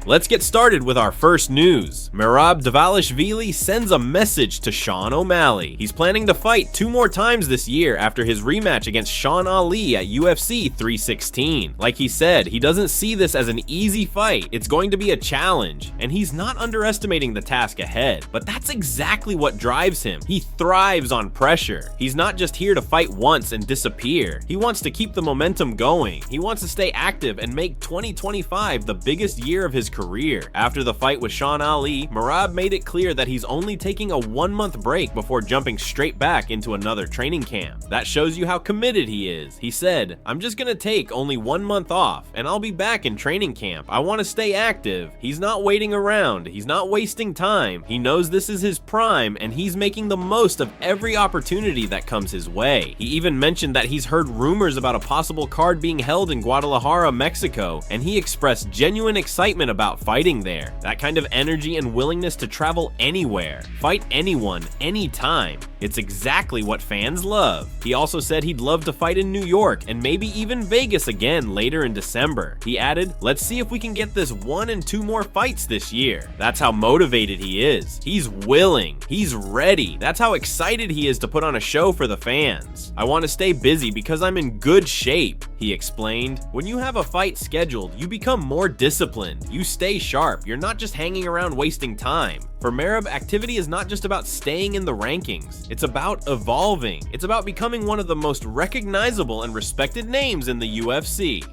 Let's get started with our first news. Merab Dvalishvili sends a message to Shawn OMalley. He's planning to fight 2 more times this year after his rematch against Shawn OMalley at UFC 316. Like he said, he doesn't see this as an easy fight. It's going to be a challenge, and he's not underestimating the task ahead. But that's exactly what drives him. He thrives on pressure. He's not just here to fight once and disappear. He wants to keep the momentum going. He wants to stay active and make 2025 the biggest year of his career. After the fight with Shawn OMalley, Merab made it clear that he's only taking a 1-month break before jumping straight back into another training camp. That shows you how committed he is. He said, "I'm just gonna take only 1 month off and I'll be back in training camp. I want to stay active." He's not waiting around. He's not wasting time. He knows this is his prime and he's making the most of every opportunity that comes his way. He even mentioned that he's heard rumors about a possible card being held in Guadalajara, Mexico, and he expressed genuine excitement about fighting there. That kind of energy and willingness to travel anywhere, fight anyone, anytime. It's exactly what fans love. He also said he'd love to fight in New York and maybe even Vegas again later in December. He added, "Let's see if we can get this 1 and 2 more fights this year." That's how motivated he is. He's willing. He's ready. That's how excited he is to put on a show for the fans. "I want to stay busy because I'm in good shape," he explained. When you have a fight scheduled, you become more disciplined. You stay sharp. You're not just hanging around wasting time. For Merab, activity is not just about staying in the rankings. It's about evolving. It's about becoming one of the most recognizable and respected names in the UFC.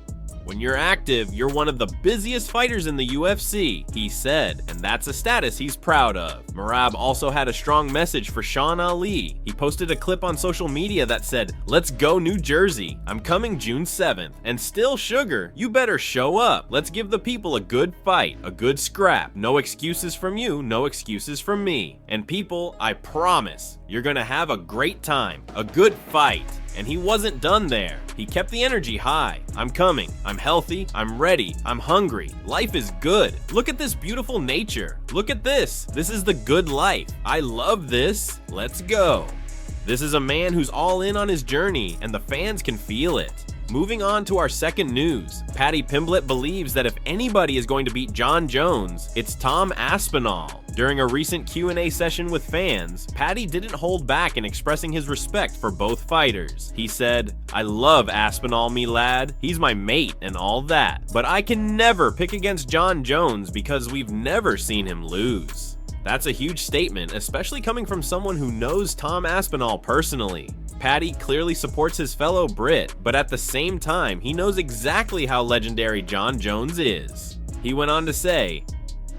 "When you're active, you're one of the busiest fighters in the UFC," he said, and that's a status he's proud of. Merab also had a strong message for Shawn OMalley. He posted a clip on social media that said, "Let's go New Jersey. I'm coming June 7th. And still, Sugar, you better show up. Let's give the people a good fight, a good scrap. No excuses from you, no excuses from me. And people, I promise, you're gonna have a great time, a good fight." And he wasn't done there. He kept the energy high. "I'm coming. I'm healthy. I'm ready. I'm hungry. Life is good. Look at this beautiful nature. Look at this. This is the good life. I love this. Let's go." This is a man who's all in on his journey, and the fans can feel it. Moving on to our second news, Paddy Pimblett believes that if anybody is going to beat Jon Jones, it's Tom Aspinall. During a recent Q&A session with fans, Paddy didn't hold back in expressing his respect for both fighters. He said, "I love Aspinall, me lad. He's my mate and all that. But I can never pick against Jon Jones because we've never seen him lose." That's a huge statement, especially coming from someone who knows Tom Aspinall personally. Paddy clearly supports his fellow Brit, but at the same time, he knows exactly how legendary Jon Jones is. He went on to say,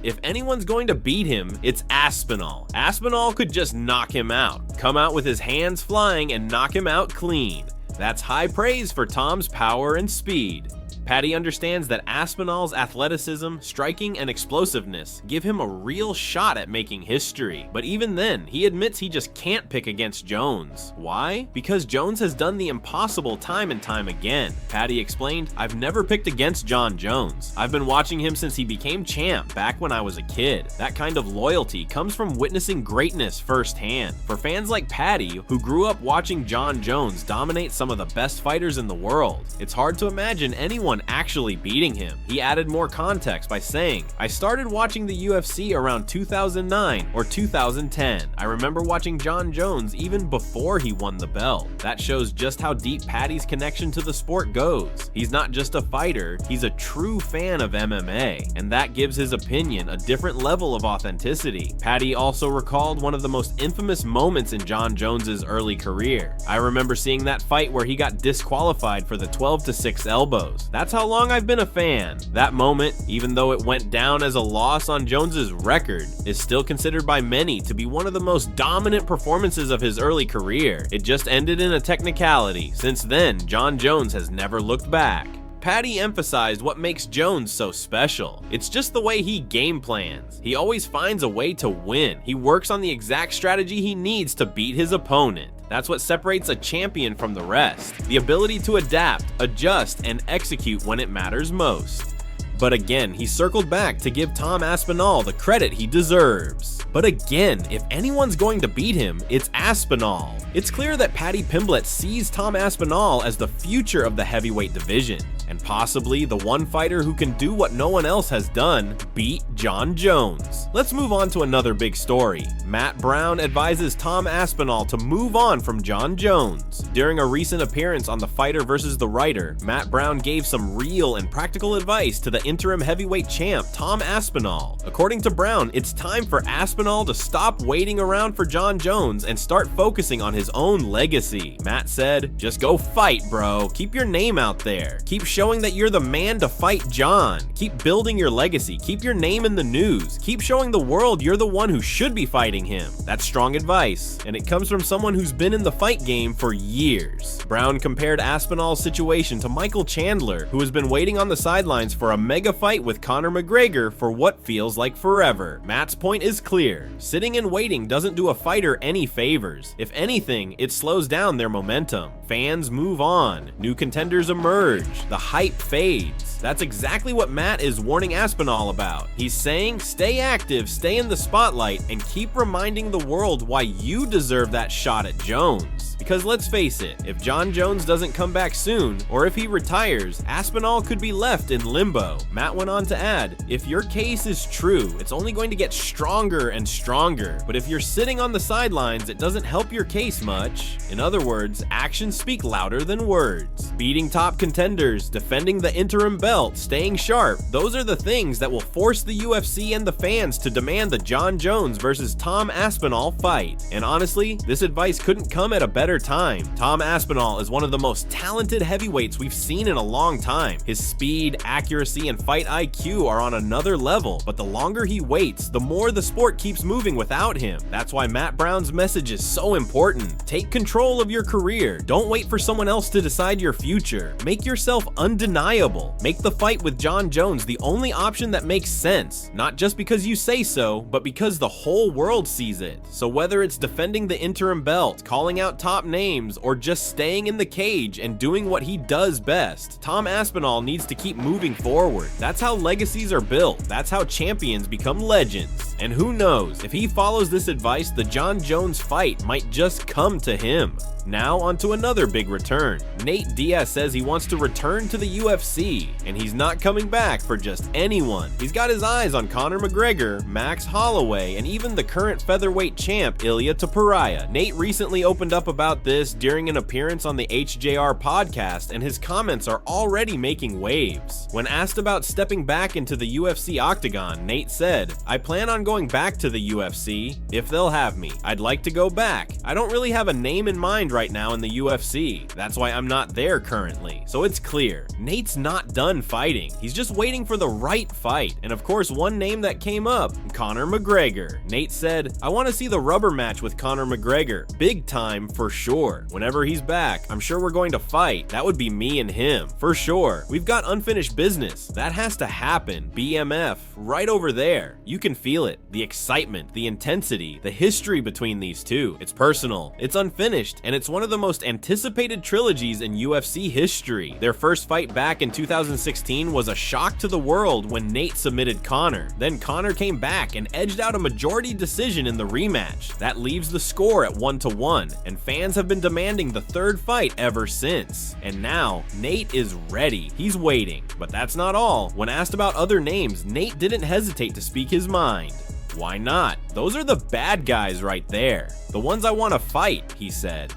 "If anyone's going to beat him, it's Aspinall. Aspinall could just knock him out, come out with his hands flying and knock him out clean. That's high praise for Tom's power and speed." Paddy understands that Aspinall's athleticism, striking, and explosiveness give him a real shot at making history. But even then, he admits he just can't pick against Jones. Why? Because Jones has done the impossible time and time again. Paddy explained, "I've never picked against Jon Jones. I've been watching him since he became champ back when I was a kid. That kind of loyalty comes from witnessing greatness firsthand. For fans like Paddy, who grew up watching Jon Jones dominate some of the best fighters in the world, it's hard to imagine anyone actually beating him." He added more context by saying, "I started watching the UFC around 2009 or 2010. I remember watching Jon Jones even before he won the belt." That shows just how deep Paddy's connection to the sport goes. He's not just a fighter, he's a true fan of MMA, and that gives his opinion a different level of authenticity. Paddy also recalled one of the most infamous moments in Jon Jones's early career. "I remember seeing that fight where he got disqualified for the 12-6 elbows. That's how long I've been a fan. That moment, even though it went down as a loss on Jones's record, is still considered by many to be one of the most dominant performances of his early career. It just ended in a technicality. Since then, Jon Jones has never looked back." Paddy emphasized what makes Jones so special. It's just the way he game plans. He always finds a way to win. He works on the exact strategy he needs to beat his opponent. That's what separates a champion from the rest. The ability to adapt, adjust, and execute when it matters most. But again, he circled back to give Tom Aspinall the credit he deserves. But again, if anyone's going to beat him, it's Aspinall. It's clear that Paddy Pimblett sees Tom Aspinall as the future of the heavyweight division. and possibly the one fighter who can do what no one else has done, beat Jon Jones. Let's move on to another big story. Matt Brown advises Tom Aspinall to move on from Jon Jones. During a recent appearance on The Fighter vs. the Writer, Matt Brown gave some real and practical advice to the interim heavyweight champ Tom Aspinall. According to Brown, it's time for Aspinall to stop waiting around for Jon Jones and start focusing on his own legacy. Matt said, "Just go fight, bro. Keep your name out there. Keep showing that you're the man to fight Jon. Keep building your legacy. Keep your name in the news. Keep showing the world you're the one who should be fighting him." That's strong advice, and it comes from someone who's been in the fight game for years. Brown compared Aspinall's situation to Michael Chandler, who has been waiting on the sidelines for a mega fight with Conor McGregor for what feels like forever. Matt's point is clear. Sitting and waiting doesn't do a fighter any favors. If anything, it slows down their momentum. Fans move on. New contenders emerge. The hype fades. That's exactly what Matt is warning Aspinall about. He's saying, stay active, stay in the spotlight, and keep reminding the world why you deserve that shot at Jones. Because let's face it, if Jon Jones doesn't come back soon, or if he retires, Aspinall could be left in limbo. Matt went on to add, if your case is true, it's only going to get stronger and stronger. But if you're sitting on the sidelines, it doesn't help your case much. In other words, actions speak louder than words. Beating top contenders, defending the interim belt, staying sharp, those are the things that will force the UFC and the fans to demand the Jon Jones versus Tom Aspinall fight. And honestly, this advice couldn't come at a better time. Tom Aspenol is one of the most talented heavyweights we've seen in a long time. His speed, accuracy, and fight IQ are on another level, but the longer he waits, the more the sport keeps moving without him. That's why Matt Brown's message is so important. Take control of your career. Don't wait for someone else to decide your future. Make yourself undeniable. Make the fight with Jon Jones the only option that makes sense, not just because you say so, but because the whole world sees it. So whether it's defending the interim belt, calling out top names, or just staying in the cage and doing what he does best, Tom Aspinall needs to keep moving forward. That's how legacies are built. That's how champions become legends. And who knows, if he follows this advice, the Jon Jones fight might just come to him. Now onto another big return. Nate Diaz says he wants to return to the UFC, and he's not coming back for just anyone. He's got his eyes on Conor McGregor, Max Holloway, and even the current featherweight champ Ilia Taporia. Nate recently opened up about this during an appearance on the HJR podcast, and his comments are already making waves. When asked about stepping back into the UFC octagon, Nate said, "I plan on going back to the UFC if they'll have me. I'd like to go back. I don't really have a name in mind right now in the UFC. That's why I'm not there currently." So it's clear, Nate's not done fighting. He's just waiting for the right fight. And of course, one name that came up, Conor McGregor. Nate said, "I want to see the rubber match with Conor McGregor. Big time for sure. Whenever he's back, I'm sure we're going to fight. That would be me and him, for sure. We've got unfinished business. That has to happen. BMF, right over there. You can feel it. The excitement, the intensity, the history between these two. It's personal, it's unfinished, and it's one of the most anticipated trilogies in UFC history. Their first fight back in 2016 was a shock to the world when Nate submitted Conor. Then Conor came back and edged out a majority decision in the rematch. That leaves the score at 1-1, and fans have been demanding the third fight ever since. And now, Nate is ready. He's waiting. But that's not all. When asked about other names, Nate didn't hesitate to speak his mind. Why not? Those are the bad guys right there. The ones I want to fight, he said.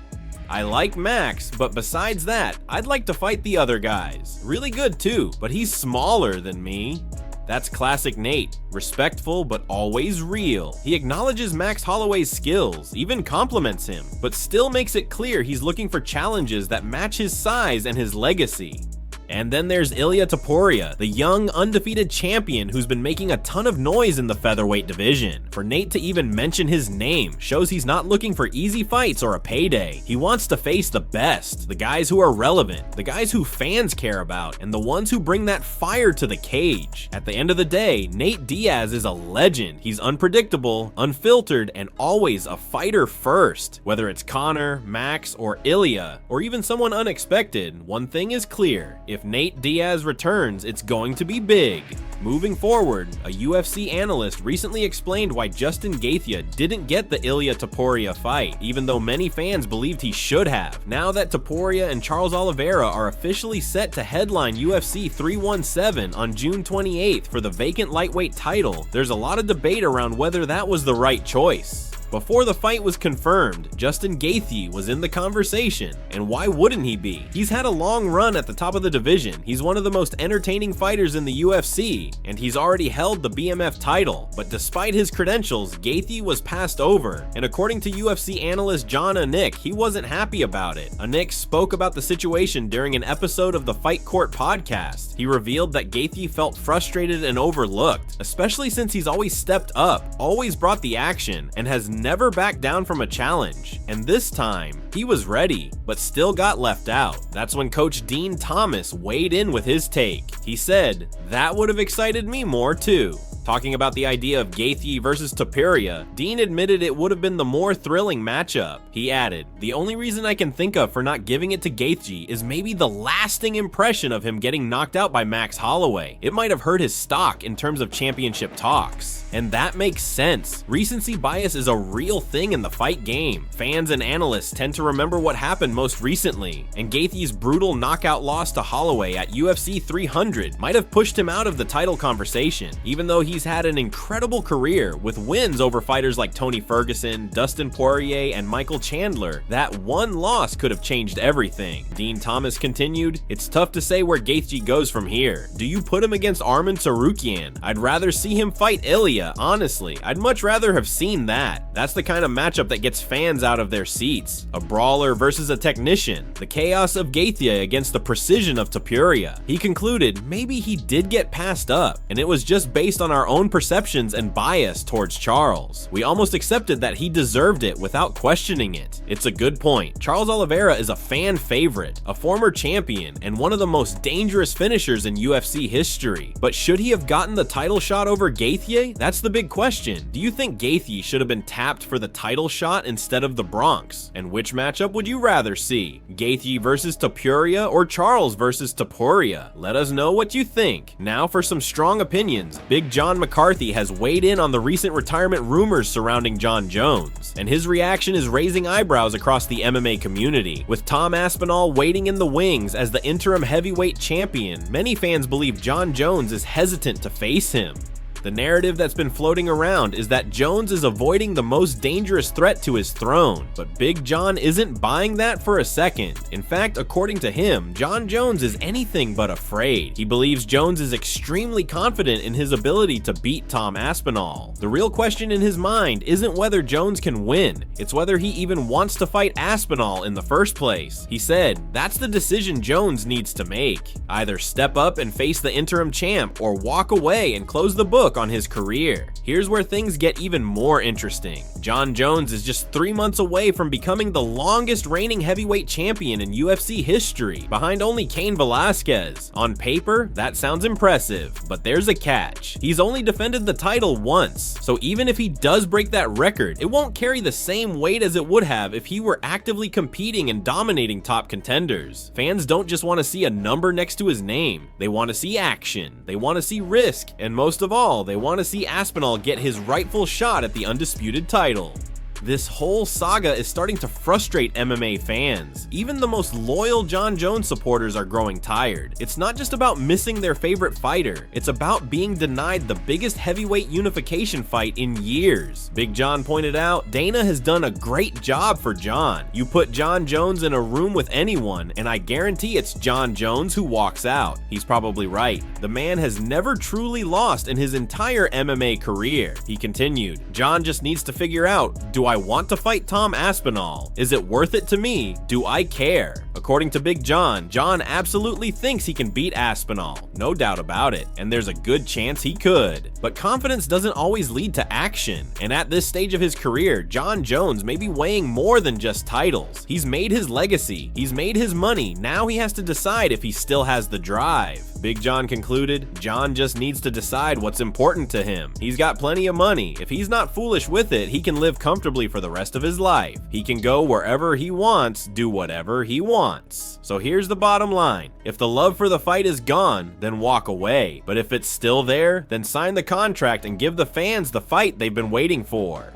I like Max, but besides that, I'd like to fight the other guys. Really good too, but he's smaller than me. That's classic Nate. Respectful, but always real. He acknowledges Max Holloway's skills, even compliments him, but still makes it clear he's looking for challenges that match his size and his legacy. And then there's Ilia Taporia, the young, undefeated champion who's been making a ton of noise in the featherweight division. For Nate to even mention his name shows he's not looking for easy fights or a payday. He wants to face the best, the guys who are relevant, the guys who fans care about, and the ones who bring that fire to the cage. At the end of the day, Nate Diaz is a legend. He's unpredictable, unfiltered, and always a fighter first. Whether it's Conor, Max, or Ilia, or even someone unexpected, one thing is clear. If If Nate Diaz returns, it's going to be big. Moving forward, a UFC analyst recently explained why Justin Gaethje didn't get the Ilia Taporia fight, even though many fans believed he should have. Now that Taporia and Charles Oliveira are officially set to headline UFC 317 on June 28th for the vacant lightweight title, there's a lot of debate around whether that was the right choice. Before the fight was confirmed, Justin Gaethje was in the conversation, and why wouldn't he be? He's had a long run at the top of the division, he's one of the most entertaining fighters in the UFC, and he's already held the BMF title, but despite his credentials, Gaethje was passed over, and according to UFC analyst Jon McCarthy, he wasn't happy about it. McCarthy spoke about the situation during an episode of the Fight Court podcast. He revealed that Gaethje felt frustrated and overlooked, especially since he's always stepped up, always brought the action, and has never backed down from a challenge. And this time, he was ready, but still got left out. That's when Coach Dean Thomas weighed in with his take. He said, "That would have excited me more too." Talking about the idea of Gaethje versus Taporia, Dean admitted it would have been the more thrilling matchup. He added, "The only reason I can think of for not giving it to Gaethje is maybe the lasting impression of him getting knocked out by Max Holloway. It might have hurt his stock in terms of championship talks." And that makes sense. Recency bias is a real thing in the fight game. Fans and analysts tend to remember what happened most recently, and Gaethje's brutal knockout loss to Holloway at UFC 300 might have pushed him out of the title conversation, even though he's had an incredible career with wins over fighters like Tony Ferguson, Dustin Poirier, and Michael Chandler. That one loss could have changed everything. Dean Thomas continued, "It's tough to say where Gaethje goes from here. Do you put him against Arman Tsarukyan? I'd rather see him fight Ilia, honestly. I'd much rather have seen that. That's the kind of matchup that gets fans out of their seats. A brawler versus a technician. The chaos of Gaethje against the precision of Taporia." He concluded, maybe he did get passed up, and it was just based on our own perceptions and bias towards Charles. We almost accepted that he deserved it without questioning it. It's a good point. Charles Oliveira is a fan favorite, a former champion, and one of the most dangerous finishers in UFC history. But should he have gotten the title shot over Gaethje? That's the big question. Do you think Gaethje should have been tapped for the title shot instead of the Bronx? And which matchup would you rather see? Gaethje versus Taporia or Charles versus Taporia? Let us know what you think. Now for some strong opinions. Big Jon McCarthy has weighed in on the recent retirement rumors surrounding Jon Jones, and his reaction is raising eyebrows across the MMA community. With Tom Aspinall waiting in the wings as the interim heavyweight champion, many fans believe Jon Jones is hesitant to face him. The narrative that's been floating around is that Jones is avoiding the most dangerous threat to his throne, but Big John isn't buying that for a second. In fact, according to him, Jon Jones is anything but afraid. He believes Jones is extremely confident in his ability to beat Tom Aspinall. The real question in his mind isn't whether Jones can win, it's whether he even wants to fight Aspinall in the first place. He said, "That's the decision Jones needs to make. Either step up and face the interim champ, or walk away and close the book on his career." Here's where things get even more interesting. Jon Jones is just 3 months away from becoming the longest reigning heavyweight champion in UFC history, behind only Cain Velasquez. On paper, that sounds impressive, but there's a catch. He's only defended the title once, so even if he does break that record, it won't carry the same weight as it would have if he were actively competing and dominating top contenders. Fans don't just want to see a number next to his name, they want to see action, they want to see risk, and most of all, they want to see Aspinall get his rightful shot at the undisputed title. This whole saga is starting to frustrate MMA fans. Even the most loyal Jon Jones supporters are growing tired. It's not just about missing their favorite fighter, it's about being denied the biggest heavyweight unification fight in years. Big John pointed out, Dana has done a great job for Jon. You put Jon Jones in a room with anyone, and I guarantee it's Jon Jones who walks out. He's probably right. The man has never truly lost in his entire MMA career. He continued, Jon just needs to figure out, do I want to fight Tom Aspinall? Is it worth it to me? Do I care? According to Big John, Jon absolutely thinks he can beat Aspinall, no doubt about it, and there's a good chance he could. But confidence doesn't always lead to action, and at this stage of his career, Jon Jones may be weighing more than just titles. He's made his legacy, he's made his money, now he has to decide if he still has the drive. Big John concluded, Jon just needs to decide what's important to him. He's got plenty of money. If he's not foolish with it, he can live comfortably comfortably for the rest of his life. He can go wherever he wants, do whatever he wants. So here's the bottom line. If the love for the fight is gone, then walk away. But if it's still there, then sign the contract and give the fans the fight they've been waiting for.